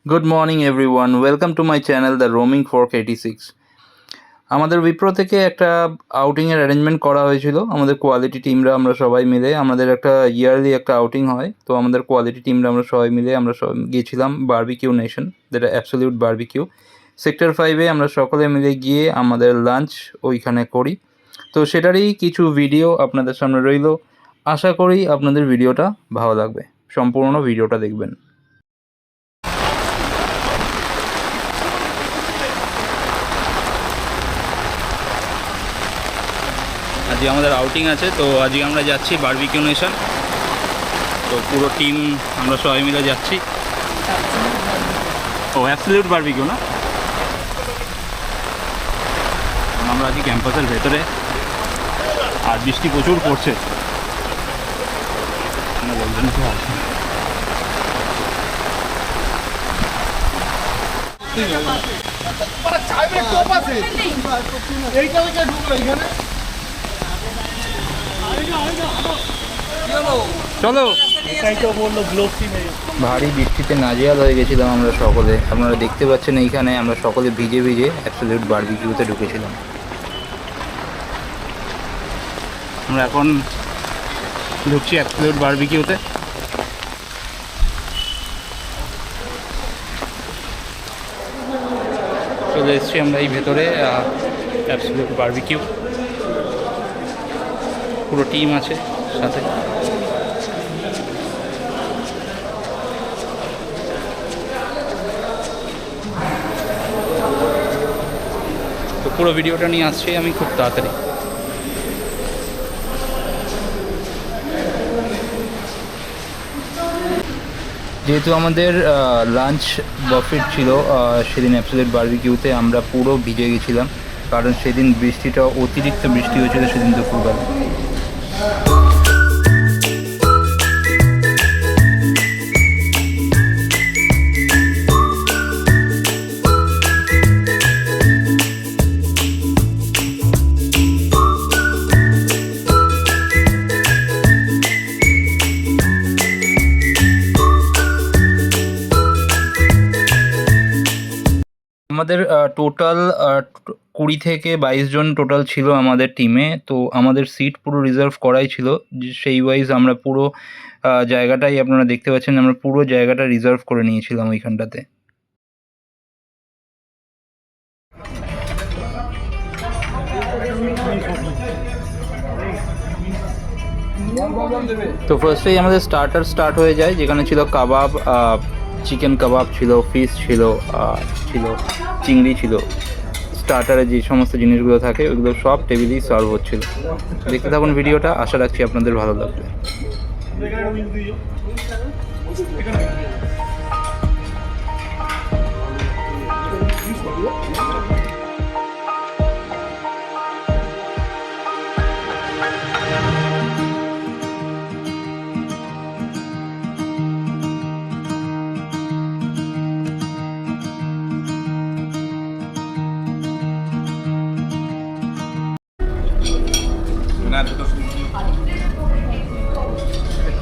Good morning everyone. Welcome to my channel The Roaming Fork 86. আমাদের উইপ্রো থেকে একটা আউটিংয়ের arrangement করা হয়েছিল আমাদের কোয়ালিটি টিমরা আমরা সবাই মিলে। আমাদের একটা ইয়ারলি একটা আউটিং হয়, তো আমাদের কোয়ালিটি টিমরা আমরা সবাই মিলে আমরা সব গিয়েছিলাম বারবিকিউ নেশন, যেটা অ্যাবসলিউট বারবিকিউ সেক্টর 5-এ। আমরা সকলে মিলে গিয়ে আমাদের লাঞ্চ ওইখানে করি, তো সেটারই কিছু ভিডিও আপনাদের সামনে রইল। আশা করি আপনাদের ভিডিওটা ভালো লাগবে, সম্পূর্ণ ভিডিওটা দেখবেন। আজকে আমাদের আউটিং আছে, তো আজকে আমরা যাচ্ছি বারবিকিউ নেশন। তো পুরো টিম আমরা সবাই মিলে যাচ্ছি। ও অ্যাবসলিউট বারবিকিউ না, আমরা আজকে ক্যাম্পাসের ভেতরে, আর বৃষ্টি প্রচুর পড়ছে। বলবেন তো আছে চলো। ভারী বৃষ্টিতে নাজেহাল হয়ে গেছিলাম আমরা সকলে। আপনারা দেখতে পাচ্ছেন এইখানে আমরা সকলে ভিজে ভিজে অ্যাবসলিউট বারবিকিউতে ঢুকেছিলাম। আমরা এখন ঢুকছি অ্যাবসলিউট বারবিকিউতে। চলে এসেছি আমরা এই ভেতরে অ্যাবসলিউট বারবিকিউ, পুরো টিম আছে সাথে। তো পুরো ভিডিওটা নিয়ে আসছি আমি খুব তাড়াতাড়ি। যেহেতু আমাদের লাঞ্চ বাফেট ছিল সেদিন অ্যাবসলিউট বারবিকিউতে, আমরা পুরো ভিজে গেছিলাম, কারণ সেদিন বৃষ্টিটা অতিরিক্ত বৃষ্টি হয়েছিল সেদিন দুপুরবেলা। আমাদের টোটাল 20 থেকে 22 জন টোটাল ছিল আমাদের টিমে। তো আমাদের সিট পুরো রিজার্ভ করাই ছিল, সেই ওয়াইজ আমরা পুরো জায়গাটাই আপনারা দেখতে পাচ্ছেন, আমরা পুরো জায়গাটা রিজার্ভ করে নিয়েছিলাম ওইখানটাতে। তো ফার্স্টেই আমাদের স্টার্ট হয়ে যায়, যেখানে ছিল কাবাব, চিকেন কাবাব ছিল, ফিশ ছিল, ছিল চিংড়ি ছিল। স্টার্টারে যে সমস্ত জিনিসগুলো থাকে ওইগুলো সব টেবিলেই সার্ভ হচ্ছিল। দেখতে থাকুন ভিডিওটা, আশা রাখছি আপনাদের ভালো লাগবে।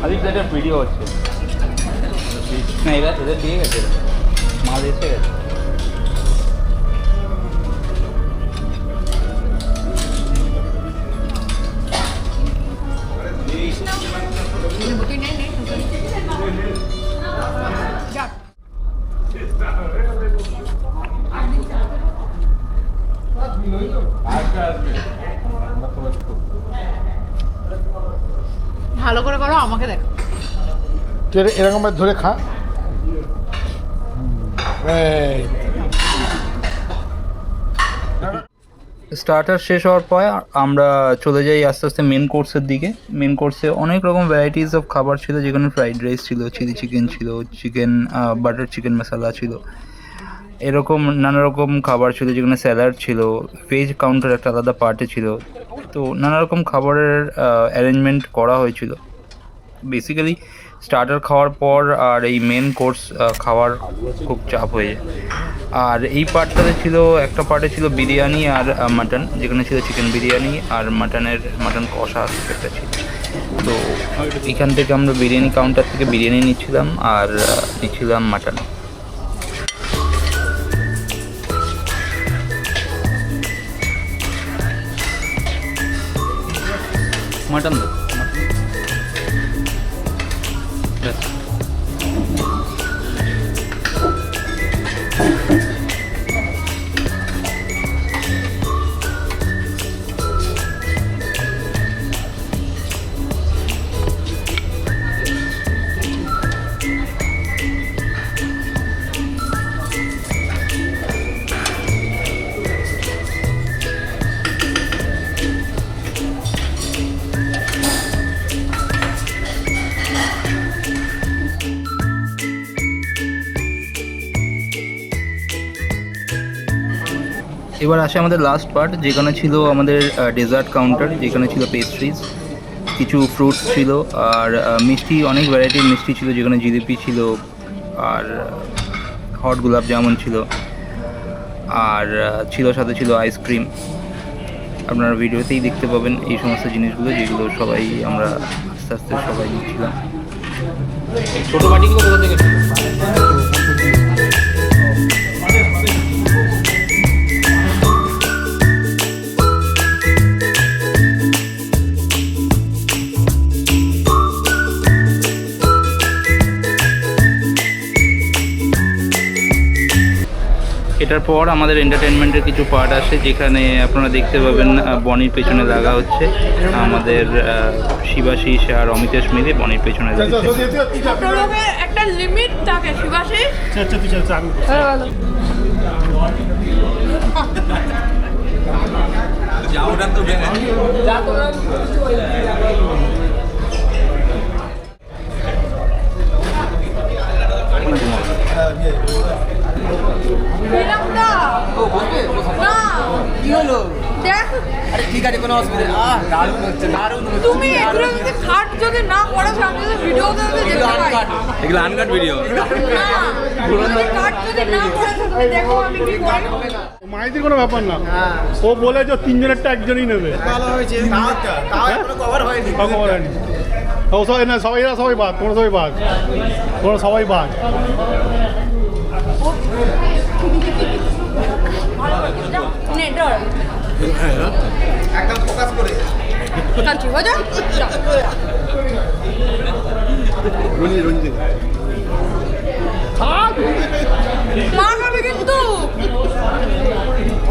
আদি প্লেটের ভিডিও হচ্ছে না, এরা এদের দিয়ে গেছে, মাল এসে গেছে। ভালো করে করো, আমাকে দেখো। তুই এরকম ধরে খা। স্টার্টার শেষ হওয়ার পর আমরা চলে যাই আস্তে আস্তে মেন কোর্সের দিকে। মেন কোর্সে অনেক রকম ভ্যারাইটিস অফ খাবার ছিল, যেখানে ফ্রাইড রাইস ছিল, চিলি চিকেন ছিল, চিকেন বাটার চিকেন মশলা ছিল, এরকম নানা রকম খাবার ছিল, যেখানে স্যালাড ছিল, ভেজ কাউন্টার একটা আলাদা পার্টে ছিল। তো নানা রকম খাবারের অ্যারেঞ্জমেন্ট করা হয়েছিল। বেসিক্যালি স্টার্টার খাওয়ার পর আর এই মেন কোর্স খাওয়ার খুব চাপ হয়ে যায়। আর এই পার্টটাতে ছিল, একটা পার্টে ছিল বিরিয়ানি আর মাটন, যেখানে ছিল চিকেন বিরিয়ানি আর মাটন কষা একটা ছিল। তো এখান থেকে আমরা বিরিয়ানি কাউন্টার থেকে বিরিয়ানি নিচ্ছিলাম আর নিচ্ছিলাম মাটন। মাটন দাও ব্যাস। এবার আসে আমাদের লাস্ট পার্ট, যেখানে ছিল আমাদের ডেজার্ট কাউন্টার, যেখানে ছিল পেস্ট্রিজ, কিছু ফ্রুটস ছিল, আর মিষ্টি, অনেক ভ্যারাইটির মিষ্টি ছিল, যেখানে জিলিপি ছিল, আর হট গোলাপ জামুন ছিল, আর ছিল সাথে ছিল আইসক্রিম। আপনারা ভিডিওতেই দেখতে পাবেন এই সমস্ত জিনিসগুলো, যেগুলো সবাই আমরা আস্তে আস্তে সবাই নিচ্ছিলাম। ছোট বাটিগুলো কোথা থেকে এটার পর আমাদের এন্টারটেনমেন্টের কিছু পার্ট আসে, যেখানে আপনারা দেখতে পাবেন বনির পেছনে লাগা হচ্ছে, আমাদের শিবাশিস আর অমিতেশ মিলে বনির পেছনে লাগছে। ছোটলোকের একটা লিমিট থাকে শিবাশী। কি হলো? দেখ আরে ঠিক আছে, কোনো অসুবিধা নেই। দারুণ হচ্ছে, দারুণ হচ্ছে। তুমি এগুলো যদি কাট যদি না করো আমি যদি ভিডিওতে দেখতে পাই। এগুলো আনকাট ভিডিও। না তুমি কাট যদি না করো তুমি দেখো আমি কি করি। মাইতির কোনো ব্যাপার না, ও বলে যে তিনজনেরটা একজনই নেবে। ভালো হয়েছে, তাও এখনো কভার হয়নি। খবর হয়নি। ও সবাই না, সবাই এরা সবাই বাদ, তোমরা সবাই বাদ, তোমরা সবাই বাদ। নে ডর একদম ফোকাস করে। কাচ্চি হয়ে যা মা খাবে কিন্তু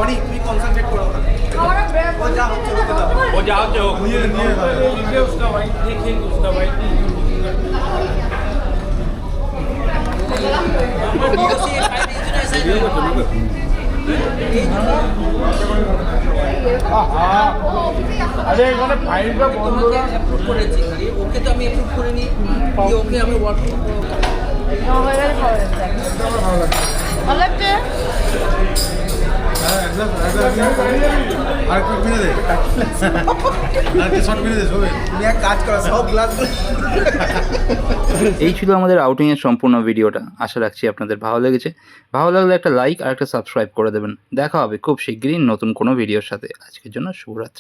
অনেক তুমি কনসেন্ট্রেট করো। খাওয়াটা ব্রেক ও যা হচ্ছে ওকে দাও। वो जाओ जो देखिए उसका वाइट, देखिए उसका वाइट। আরে এখানে ফাইলটা বন্ধ না। অ্যাপ্রুভ করেছি, ওকে তো আমি অ্যাপ্রুভ করে নিই, ওকে আমি ওয়ার্ক হয়ে গেলে খাওয়া যাচ্ছে ভালো লাগছে তুমি এক কাজ করো, সব গ্লাসগুলো এই ছিল আমাদের আউটিংয়ের সম্পূর্ণ ভিডিওটা। আশা রাখছি আপনাদের ভালো লেগেছে। ভালো লাগলে একটা লাইক আর একটা সাবস্ক্রাইব করে দেবেন। দেখা হবে খুব শিগগিরই নতুন কোনো ভিডিওর সাথে। আজকের জন্য শুভরাত্রি।